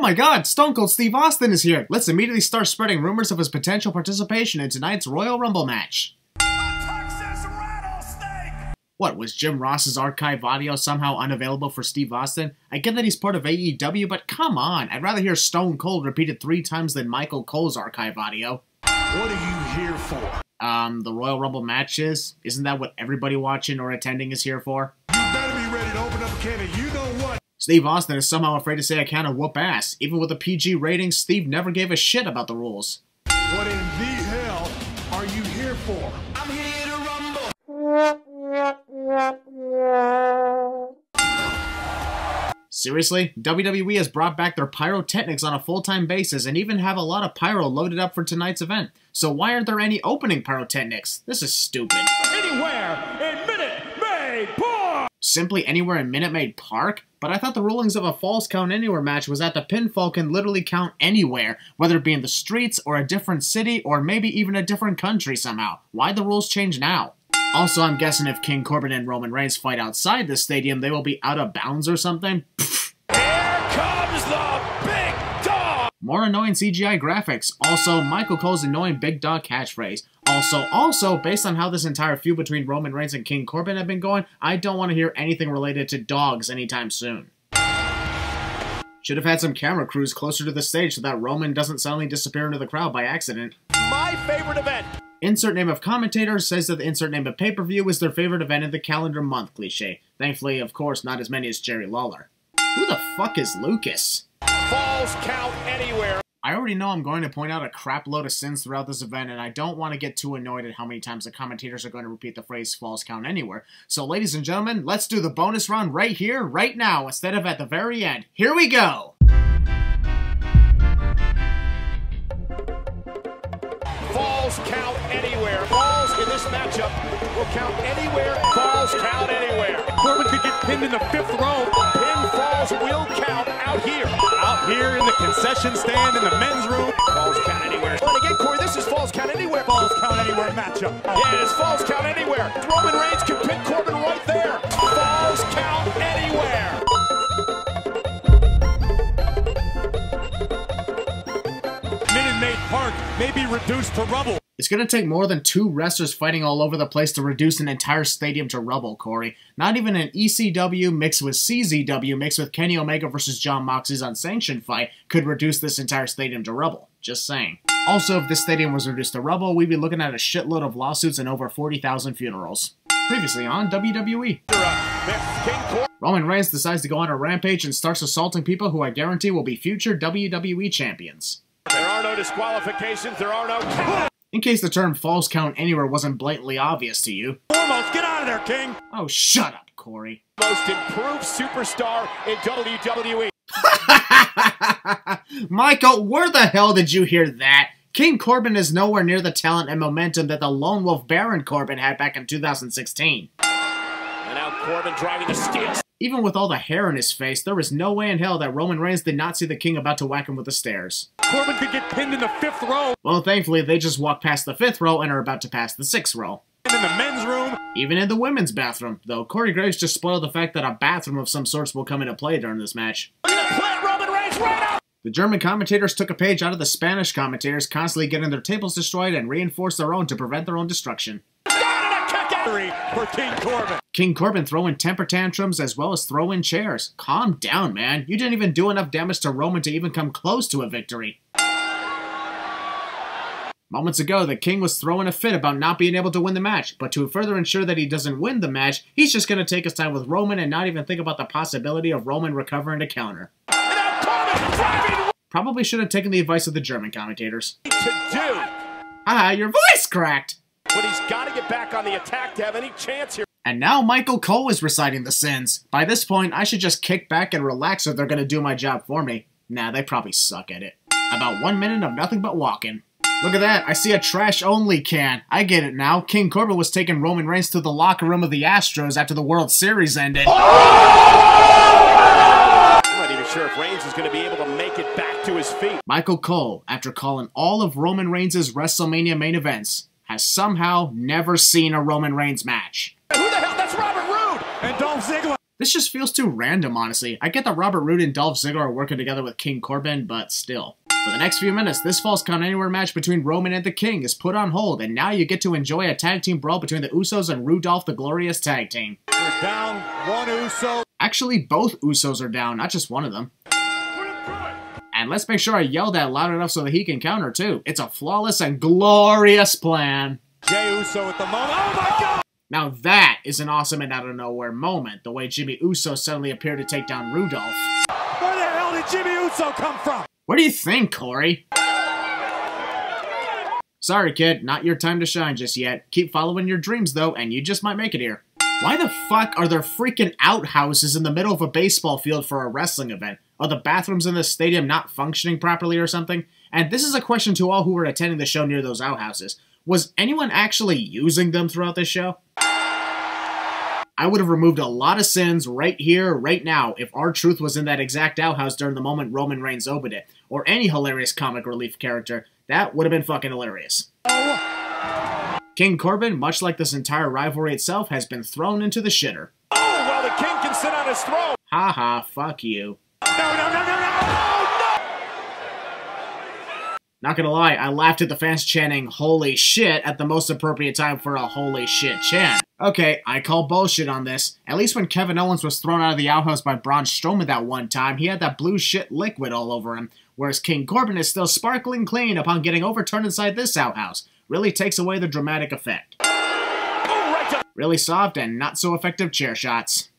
my god, Stone Cold Steve Austin is here! Let's immediately start spreading rumors of his potential participation in tonight's Royal Rumble match. What, was Jim Ross's archive audio somehow unavailable for Steve Austin? I get that he's part of AEW, but come on, I'd rather hear Stone Cold repeated 3 times than Michael Cole's archive audio. What are you here for? The Royal Rumble matches? Isn't that what everybody watching or attending is here for? You better be ready to open up a can of you-know-what. Steve Austin is somehow afraid to say a can of whoop ass. Even with a PG rating, Steve never gave a shit about the rules. What in the hell are you here for? I'm here to rumble. Seriously? WWE has brought back their pyrotechnics on a full-time basis and even have a lot of pyro loaded up for tonight's event. So why aren't there any opening pyrotechnics? This is stupid. Anywhere in Minute Maid Park! Simply anywhere in Minute Maid Park? But I thought the rulings of a Falls Count Anywhere match was that the pinfall can literally count anywhere, whether it be in the streets or a different city or maybe even a different country somehow. Why'd the rules change now? Also, I'm guessing if King Corbin and Roman Reigns fight outside the stadium, they will be out of bounds or something? Here comes the big dog! More annoying CGI graphics. Also, Michael Cole's annoying big dog catchphrase. Also, based on how this entire feud between Roman Reigns and King Corbin have been going, I don't want to hear anything related to dogs anytime soon. Should have had some camera crews closer to the stage so that Roman doesn't suddenly disappear into the crowd by accident. My favorite event! Insert name of commentator says that the insert name of pay-per-view is their favorite event of the calendar month cliche. Thankfully, of course, not as many as Jerry Lawler. Who the fuck is Lucas? Falls count anywhere. I already know I'm going to point out a crap load of sins throughout this event, and I don't want to get too annoyed at how many times the commentators are going to repeat the phrase falls count anywhere. So ladies and gentlemen, let's do the bonus round right here, right now, instead of at the very end. Here we go! Falls count anywhere. Falls in this matchup will count anywhere. Falls count anywhere. Corbin could get pinned in the 5th row. Pinfalls will count out here. Out here in the concession stand in the men's room. Falls count anywhere. And again, Corey, this is falls count anywhere. Falls count anywhere matchup. Yeah, it is falls count anywhere. Roman Reigns can pin Corbin right there. Falls count anywhere. Minute Maid Park may be reduced to rubble. It's going to take more than 2 wrestlers fighting all over the place to reduce an entire stadium to rubble, Corey. Not even an ECW mixed with CZW mixed with Kenny Omega versus John Moxley's unsanctioned fight could reduce this entire stadium to rubble. Just saying. Also, if this stadium was reduced to rubble, we'd be looking at a shitload of lawsuits and over 40,000 funerals. Previously on WWE. Roman Reigns decides to go on a rampage and starts assaulting people who I guarantee will be future WWE champions. There are no disqualifications, there are no... In case the term falls count anywhere wasn't blatantly obvious to you. Foremost, get out of there, King! Oh, shut up, Corey. Most improved superstar in WWE. Michael, where the hell did you hear that? King Corbin is nowhere near the talent and momentum that the Lone Wolf Baron Corbin had back in 2016. And now Corbin driving the steel. Even with all the hair in his face, there is no way in hell that Roman Reigns did not see the King about to whack him with the stairs. Corbin could get pinned in the 5th row. Well, thankfully, they just walked past the 5th row and are about to pass the 6th row. And in the men's room. Even in the women's bathroom, though Corey Graves just spoiled the fact that a bathroom of some sorts will come into play during this match. Look at the plant Roman Reigns right out. The German commentators took a page out of the Spanish commentators, constantly getting their tables destroyed and reinforced their own to prevent their own destruction. For King Corbin. King Corbin throwing temper tantrums as well as throwing chairs. Calm down, man. You didn't even do enough damage to Roman to even come close to a victory. Moments ago, the King was throwing a fit about not being able to win the match, but to further ensure that he doesn't win the match, he's just going to take his time with Roman and not even think about the possibility of Roman recovering to counter. Probably should have taken the advice of the German commentators. Your voice cracked! But he's got to get back on the attack to have any chance here. And now Michael Cole is reciting the sins. By this point, I should just kick back and relax if they're going to do my job for me. Nah, they probably suck at it. About 1 minute of nothing but walking. Look at that, I see a trash-only can. I get it now. King Corbin was taking Roman Reigns to the locker room of the Astros after the World Series ended. I'm not even sure if Reigns is going to be able to make it back to his feet. Michael Cole, after calling all of Roman Reigns' WrestleMania main events, has somehow never seen a Roman Reigns match. Who the hell? That's Robert Roode! And Dolph Ziggler! This just feels too random, honestly. I get that Robert Roode and Dolph Ziggler are working together with King Corbin, but still. For the next few minutes, this Falls Count Anywhere match between Roman and the King is put on hold, and now you get to enjoy a tag team brawl between the Usos and Rudolph the Glorious Tag Team. We're down one Uso. Actually, both Usos are down, not just one of them. And let's make sure I yell that loud enough so that he can counter, too. It's a flawless and glorious plan. Jey Uso at the moment. Oh my God! Now that is an awesome and out-of-nowhere moment, the way Jimmy Uso suddenly appeared to take down Rudolph. Where the hell did Jimmy Uso come from? What do you think, Corey? Sorry, kid, not your time to shine just yet. Keep following your dreams, though, and you just might make it here. Why the fuck are there freaking outhouses in the middle of a baseball field for a wrestling event? Are the bathrooms in this stadium not functioning properly or something? And this is a question to all who were attending the show near those outhouses. Was anyone actually using them throughout this show? I would have removed a lot of sins right here, right now, if R-Truth was in that exact outhouse during the moment Roman Reigns opened it, or any hilarious comic relief character. That would have been fucking hilarious. King Corbin, much like this entire rivalry itself, has been thrown into the shitter. Oh, well, the King can sit on his throne. Haha, fuck you. No! Not gonna lie, I laughed at the fans chanting holy shit at the most appropriate time for a holy shit chant. Okay, I call bullshit on this. At least when Kevin Owens was thrown out of the outhouse by Braun Strowman that one time, he had that blue shit liquid all over him, whereas King Corbin is still sparkling clean upon getting overturned inside this outhouse. Really takes away the dramatic effect. Really soft and not so effective chair shots.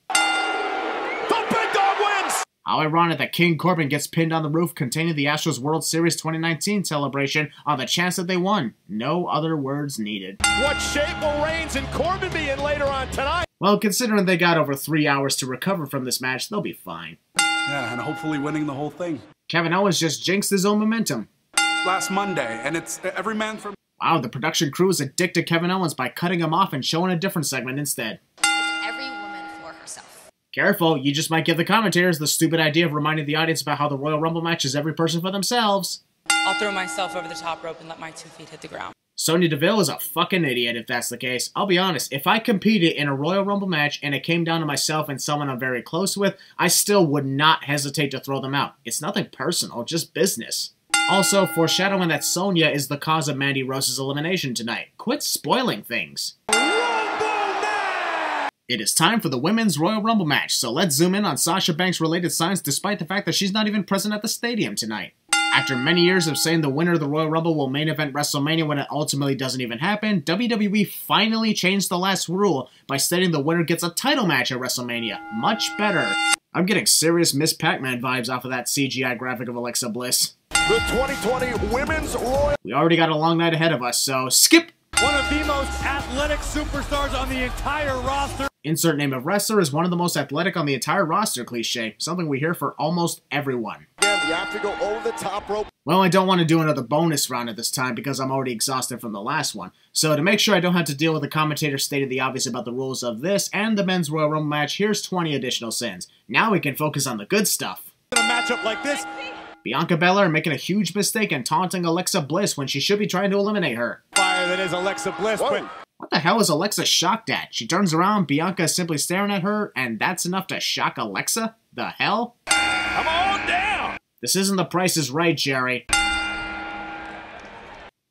How ironic that King Corbin gets pinned on the roof containing the Astros World Series 2019 celebration on the chance that they won. No other words needed. What shape will Reigns and Corbin be in later on tonight? Well, considering they got over 3 hours to recover from this match, they'll be fine. Yeah, and hopefully winning the whole thing. Kevin Owens just jinxed his own momentum. Last Monday, and it's every man for... Wow, the production crew is addicted to Kevin Owens by cutting him off and showing a different segment instead. Careful, you just might give the commentators the stupid idea of reminding the audience about how the Royal Rumble match is every person for themselves. I'll throw myself over the top rope and let my 2 feet hit the ground. Sonya Deville is a fucking idiot if that's the case. I'll be honest, if I competed in a Royal Rumble match and it came down to myself and someone I'm very close with, I still would not hesitate to throw them out. It's nothing personal, just business. Also, foreshadowing that Sonya is the cause of Mandy Rose's elimination tonight. Quit spoiling things. It is time for the Women's Royal Rumble match, so let's zoom in on Sasha Banks' related signs despite the fact that she's not even present at the stadium tonight. After many years of saying the winner of the Royal Rumble will main event WrestleMania when it ultimately doesn't even happen, WWE finally changed the last rule by stating the winner gets a title match at WrestleMania. Much better. I'm getting serious Miss Pac-Man vibes off of that CGI graphic of Alexa Bliss. The 2020 Women's Royal... We already got a long night ahead of us, so skip! One of the most athletic superstars on the entire roster. Insert name of wrestler is one of the most athletic on the entire roster cliche, something we hear for almost everyone. Again, you have to go over the top rope. Well, I don't want to do another bonus round at this time because I'm already exhausted from the last one. So to make sure I don't have to deal with the commentator stating the obvious about the rules of this and the Men's Royal Rumble match, here's 20 additional sins. Now we can focus on the good stuff. In a matchup like this, Bianca Belair making a huge mistake and taunting Alexa Bliss when she should be trying to eliminate her. fire that is Alexa Bliss, Whoa. but... What the hell is Alexa shocked at? She turns around, Bianca is simply staring at her, and that's enough to shock Alexa? The hell? Come on down! This isn't The Price is Right, Jerry.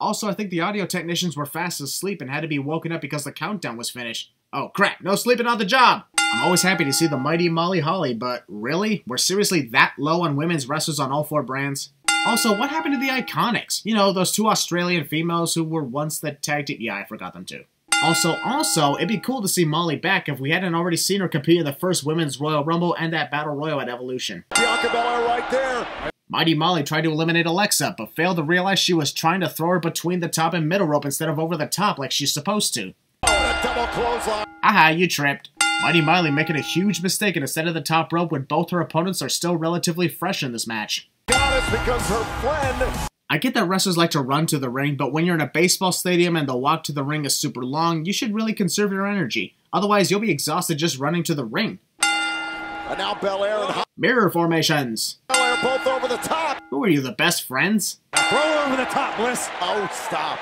Also, I think the audio technicians were fast asleep and had to be woken up because the countdown was finished. Oh crap, no sleeping on the job! I'm always happy to see the mighty Molly Holly, but really? We're seriously that low on women's wrestlers on all 4 brands? Also, what happened to the Iconics? You know, those 2 Australian females who were once the tag team... Yeah, I forgot them too. Also, it'd be cool to see Molly back if we hadn't already seen her compete in the first Women's Royal Rumble and that Battle Royal at Evolution. Bianca Belair right there. Mighty Molly tried to eliminate Alexa, but failed to realize she was trying to throw her between the top and middle rope instead of over the top like she's supposed to. Oh, a double clothesline. Aha, you tripped. Mighty Molly making a huge mistake and instead of the top rope when both her opponents are still relatively fresh in this match. Goddess becomes her friend. I get that wrestlers like to run to the ring, but when you're in a baseball stadium and the walk to the ring is super long, you should really conserve your energy. Otherwise, you'll be exhausted just running to the ring. And now Belair and Mirror formations. Belair both over the top. Who are you, the best friends? Throw her over the top, Bliss. Oh, stop.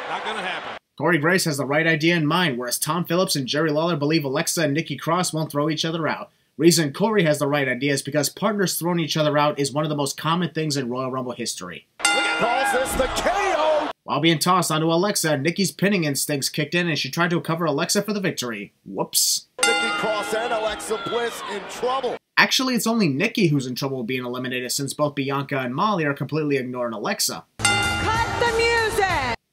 Not gonna happen. Corey Grace has the right idea in mind, whereas Tom Phillips and Jerry Lawler believe Alexa and Nikki Cross won't throw each other out. Reason Corey has the right idea is because partners throwing each other out is one of the most common things in Royal Rumble history. Calls this the KO. While being tossed onto Alexa, Nikki's pinning instincts kicked in and she tried to cover Alexa for the victory. Whoops. Nikki Cross and Alexa Bliss in trouble. Actually, it's only Nikki who's in trouble with being eliminated since both Bianca and Molly are completely ignoring Alexa. Cut the music!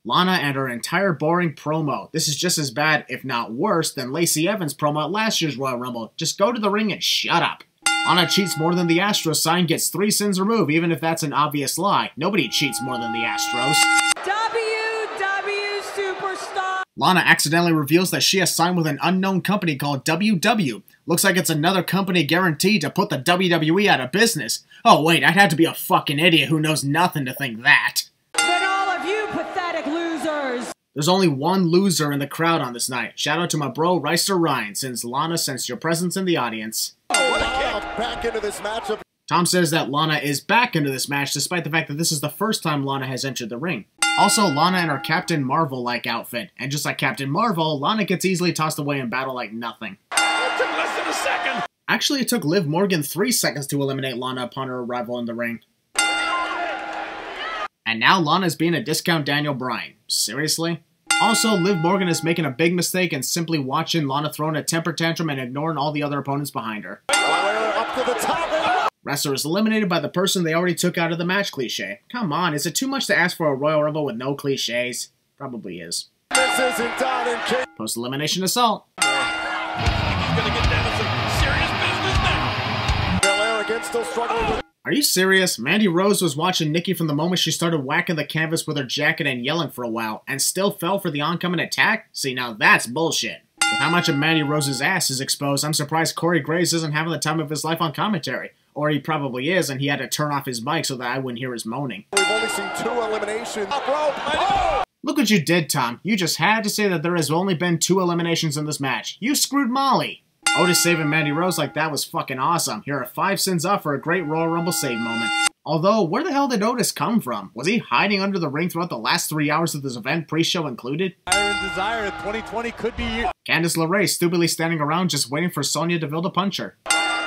Lana and her entire boring promo. This is just as bad, if not worse, than Lacey Evans' promo at last year's Royal Rumble. Just go to the ring and shut up. Lana cheats more than the Astros sign, gets 3 sins removed, even if that's an obvious lie. Nobody cheats more than the Astros. WW Superstar! Lana accidentally reveals that she has signed with an unknown company called WW. Looks like it's another company guaranteed to put the WWE out of business. Oh wait, I'd have to be a fucking idiot who knows nothing to think that. But all of you pathetic losers! There's only one loser in the crowd on this night. Shout out to my bro, Reister Ryan, since Lana sensed your presence in the audience. Back into this matchup. Tom says that Lana is back into this match despite the fact that this is the first time Lana has entered the ring. Also, Lana in her Captain Marvel-like outfit. And just like Captain Marvel, Lana gets easily tossed away in battle like nothing. It took less than a second. Actually, it took Liv Morgan 3 seconds to eliminate Lana upon her arrival in the ring. And now Lana's being a discount Daniel Bryan. Seriously? Also, Liv Morgan is making a big mistake and simply watching Lana throwing a temper tantrum and ignoring all the other opponents behind her. Up to the top. Wrestler is eliminated by the person they already took out of the match cliche. Come on, is it too much to ask for a Royal Rumble with no cliches? Probably is. This isn't done in King. Post-elimination assault. He's gonna get down to some serious business now. Belair again still struggling with. Are you serious? Mandy Rose was watching Nikki from the moment she started whacking the canvas with her jacket and yelling for a while, and still fell for the oncoming attack? See, now that's bullshit. With how much of Mandy Rose's ass is exposed, I'm surprised Corey Graves isn't having the time of his life on commentary. Or he probably is, and he had to turn off his mic so that I wouldn't hear his moaning. We've only seen 2 eliminations. Oh! Look what you did, Tom. You just had to say that there has only been 2 eliminations in this match. You screwed Molly. Otis saving Mandy Rose like that was fucking awesome. Here are 5 sins off for a great Royal Rumble save moment. Although, where the hell did Otis come from? Was he hiding under the ring throughout the last 3 hours of this event, pre-show included? Iron Desire 2020 could be you. Candice LeRae stupidly standing around just waiting for Sonya Deville to punch her.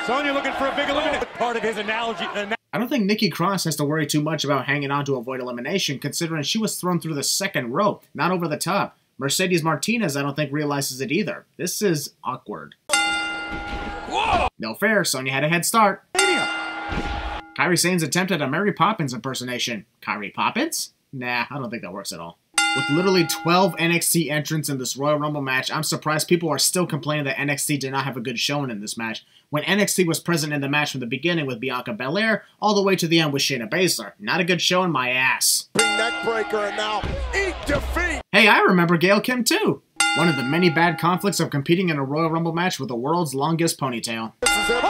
Sonya looking for a big elimination. Part of his analogy. I don't think Nikki Cross has to worry too much about hanging on to avoid elimination, considering she was thrown through the second rope, not over the top. Mercedes Martinez, I don't think, realizes it either. This is awkward. Whoa! No fair, Sonya had a head start. Kairi Sane's attempt at a Mary Poppins impersonation. Kairi Poppins? Nah, I don't think that works at all. With literally 12 NXT entrants in this Royal Rumble match, I'm surprised people are still complaining that NXT did not have a good showing in this match, when NXT was present in the match from the beginning with Bianca Belair, all the way to the end with Shayna Baszler. Not a good showing, my ass. Big neck breaker and now eat defeat. Hey, I remember Gail Kim too. One of the many bad conflicts of competing in a Royal Rumble match with the world's longest ponytail. This is it.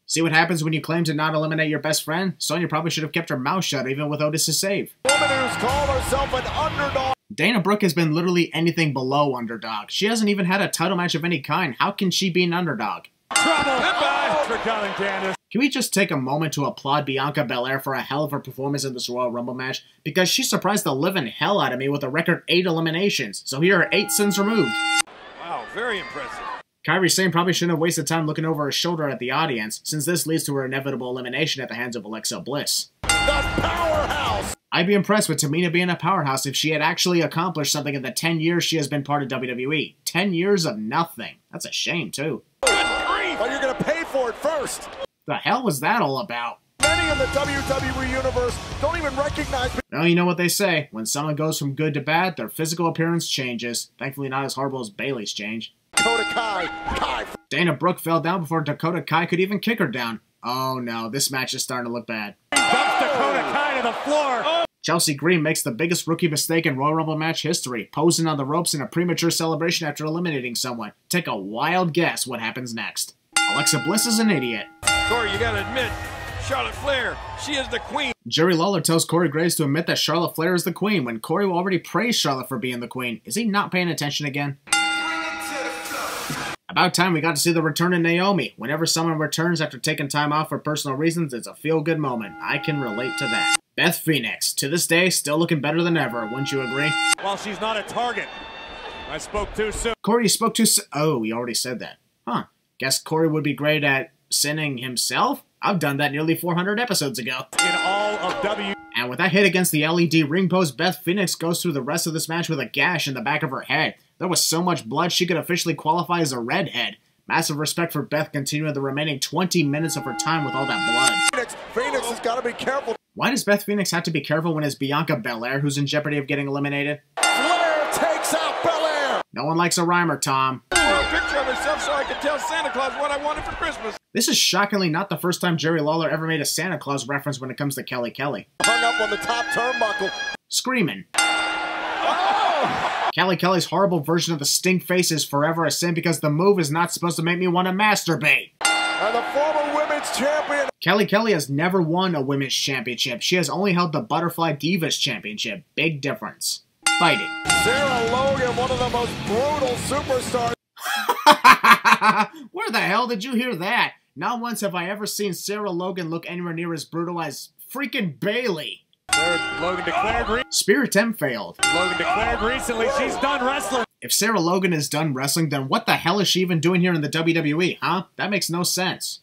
See what happens when you claim to not eliminate your best friend? Sonya probably should have kept her mouth shut even with Otis' save. Woman who's called herself an underdog. Dana Brooke has been literally anything below underdog. She hasn't even had a title match of any kind. How can she be an underdog? Trouble. Goodbye for coming, Candice. Can we just take a moment to applaud Bianca Belair for a hell of a performance in this Royal Rumble match? Because she surprised the living hell out of me with a record 8 eliminations. So here are 8 sins removed. Wow, very impressive. Kairi Sane probably shouldn't have wasted time looking over her shoulder at the audience, since this leads to her inevitable elimination at the hands of Alexa Bliss. The powerhouse. I'd be impressed with Tamina being a powerhouse if she had actually accomplished something in the 10 years she has been part of WWE. 10 years of nothing. That's a shame, too. But you're going to pay for it first. The hell was that all about? Many in the WWE universe don't even recognize me. Well, you know what they say. When someone goes from good to bad, their physical appearance changes. Thankfully not as horrible as Bayley's change. Dakota Kai. Dana Brooke fell down before Dakota Kai could even kick her down. Oh no, this match is starting to look bad. Dumps Dakota Kai to the floor. Chelsea Green makes the biggest rookie mistake in Royal Rumble match history, posing on the ropes in a premature celebration after eliminating someone. Take a wild guess what happens next. Alexa Bliss is an idiot. Corey, you gotta admit, Charlotte Flair, she is the queen. Jerry Lawler tells Corey Graves to admit that Charlotte Flair is the queen when Corey already praised Charlotte for being the queen. Is he not paying attention again? About time we got to see the return of Naomi. Whenever someone returns after taking time off for personal reasons, it's a feel-good moment. I can relate to that. Beth Phoenix, to this day, still looking better than ever, wouldn't you agree? While she's not a target. I spoke too soon. Corey, you spoke too soon. Oh, you already said that. Huh. Guess Corey would be great at sinning himself? I've done that nearly 400 episodes ago. In all of W. And with that hit against the LED ring post, Beth Phoenix goes through the rest of this match with a gash in the back of her head. There was so much blood she could officially qualify as a redhead. Massive respect for Beth continuing the remaining 20 minutes of her time with all that blood. Phoenix has got to be careful. Why does Beth Phoenix have to be careful when it's Bianca Belair who's in jeopardy of getting eliminated? Flair takes out Belair. No one likes a rhymer, Tom. A picture of herself so I could tell Santa Claus what I wanted for Christmas. This is shockingly not the first time Jerry Lawler ever made a Santa Claus reference when it comes to Kelly Kelly. Hung up on the top turnbuckle. Screaming. Oh! Kelly Kelly's horrible version of the stink face is forever a sin because the move is not supposed to make me want to masturbate. And the former women's champion. Kelly Kelly has never won a women's championship. She has only held the Butterfly Divas championship. Big difference. Fighting. Sarah Logan, one of the most brutal superstars. Where the hell did you hear that? Not once have I ever seen Sarah Logan look anywhere near as brutal as freaking Bayley. Logan declared. Spirit 10 failed. Logan declared recently she's done wrestling. If Sarah Logan is done wrestling, then what the hell is she even doing here in the WWE, huh? That makes no sense.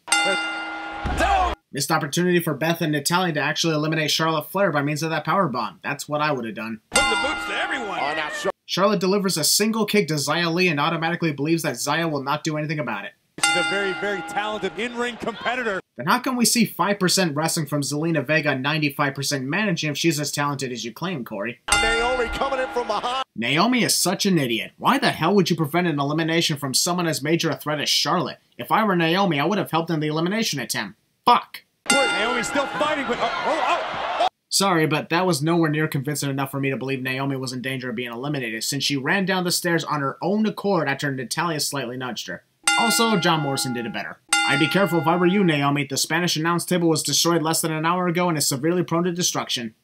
Missed opportunity for Beth and Natalya to actually eliminate Charlotte Flair by means of that powerbomb. That's what I would have done. Putting the boots to everyone. Oh, now Charlotte delivers a single kick to Xia Li and automatically believes that Xia will not do anything about it. She's a very, very talented in-ring competitor. Then how can we see 5% wrestling from Zelina Vega and 95% managing if she's as talented as you claim, Corey? Naomi coming in from behind. Naomi is such an idiot. Why the hell would you prevent an elimination from someone as major a threat as Charlotte? If I were Naomi, I would have helped in the elimination attempt. Fuck. Naomi's still fighting, but Sorry, but that was nowhere near convincing enough for me to believe Naomi was in danger of being eliminated, since she ran down the stairs on her own accord after Natalya slightly nudged her. Also, John Morrison did it better. I'd be careful if I were you, Naomi. The Spanish announce table was destroyed less than an hour ago and is severely prone to destruction.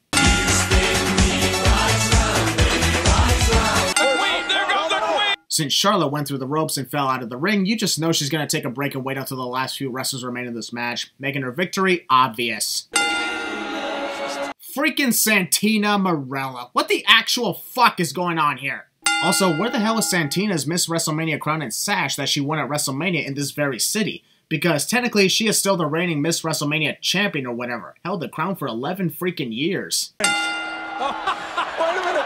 Since Charlotte went through the ropes and fell out of the ring, you just know she's going to take a break and wait until the last few wrestlers remain in this match, making her victory obvious. Freaking Santina Marella. What the actual fuck is going on here? Also, where the hell is Santina's Miss WrestleMania crown and sash that she won at WrestleMania in this very city? Because technically, she is still the reigning Miss WrestleMania champion or whatever. Held the crown for 11 freaking years. Wait a minute.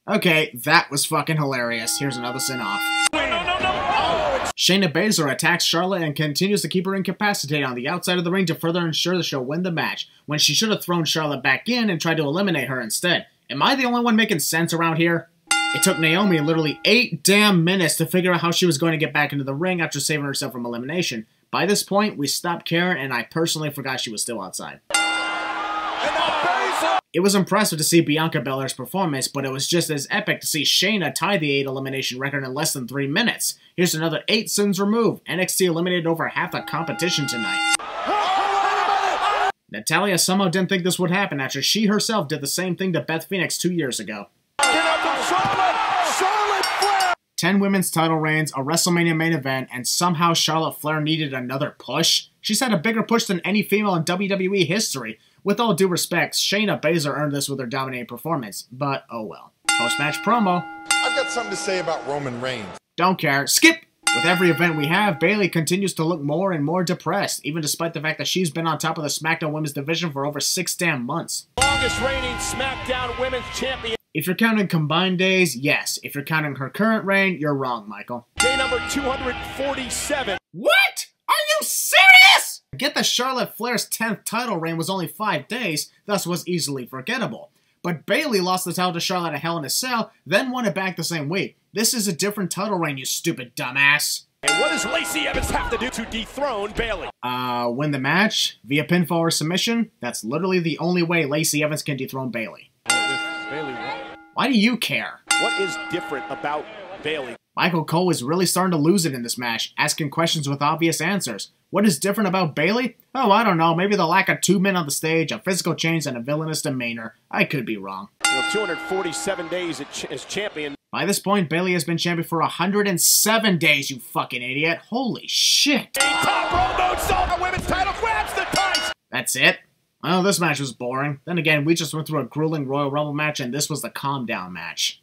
Okay, that was fucking hilarious. Here's another sin-off. No. Oh, Shayna Baszler attacks Charlotte and continues to keep her incapacitated on the outside of the ring to further ensure that she'll win the match, when she should have thrown Charlotte back in and tried to eliminate her instead. Am I the only one making sense around here? It took Naomi literally 8 damn minutes to figure out how she was going to get back into the ring after saving herself from elimination. By this point, we stopped caring and I personally forgot she was still outside. It was impressive to see Bianca Belair's performance, but it was just as epic to see Shayna tie the 8 elimination record in less than 3 minutes. Here's another 8 sins removed. NXT eliminated over half the competition tonight. Natalya somehow didn't think this would happen after she herself did the same thing to Beth Phoenix 2 years ago. 10 women's title reigns, a WrestleMania main event, and somehow Charlotte Flair needed another push? She's had a bigger push than any female in WWE history. With all due respect, Shayna Baszler earned this with her dominating performance, but oh well. Post-match promo. I've got something to say about Roman Reigns. Don't care. Skip! With every event we have, Bayley continues to look more and more depressed, even despite the fact that she's been on top of the SmackDown Women's division for over 6 damn months. longest reigning SmackDown Women's Champion. If you're counting combined days, yes. If you're counting her current reign, you're wrong, Michael. Day number 247. What? Are you serious? I get that Charlotte Flair's 10th title reign was only 5 days, thus was easily forgettable. But Bayley lost the title to Charlotte at Hell in a Cell, then won it back the same week. This is a different title reign, you stupid dumbass. And what does Lacey Evans have to do to dethrone Bayley? Win the match via pinfall or submission? That's literally the only way Lacey Evans can dethrone Bayley. Why do you care? What is different about Bayley? Michael Cole is really starting to lose it in this match, asking questions with obvious answers. What is different about Bayley? Oh, I don't know. Maybe the lack of 2 men on the stage, a physical change, and a villainous demeanor. I could be wrong. 247 days as champion. By this point, Bayley has been champion for 107 days, you fucking idiot. Holy shit. Top row moonsault, women's title, grabs the tights. That's it? Well, this match was boring. Then again, we just went through a grueling Royal Rumble match, and this was the calm down match.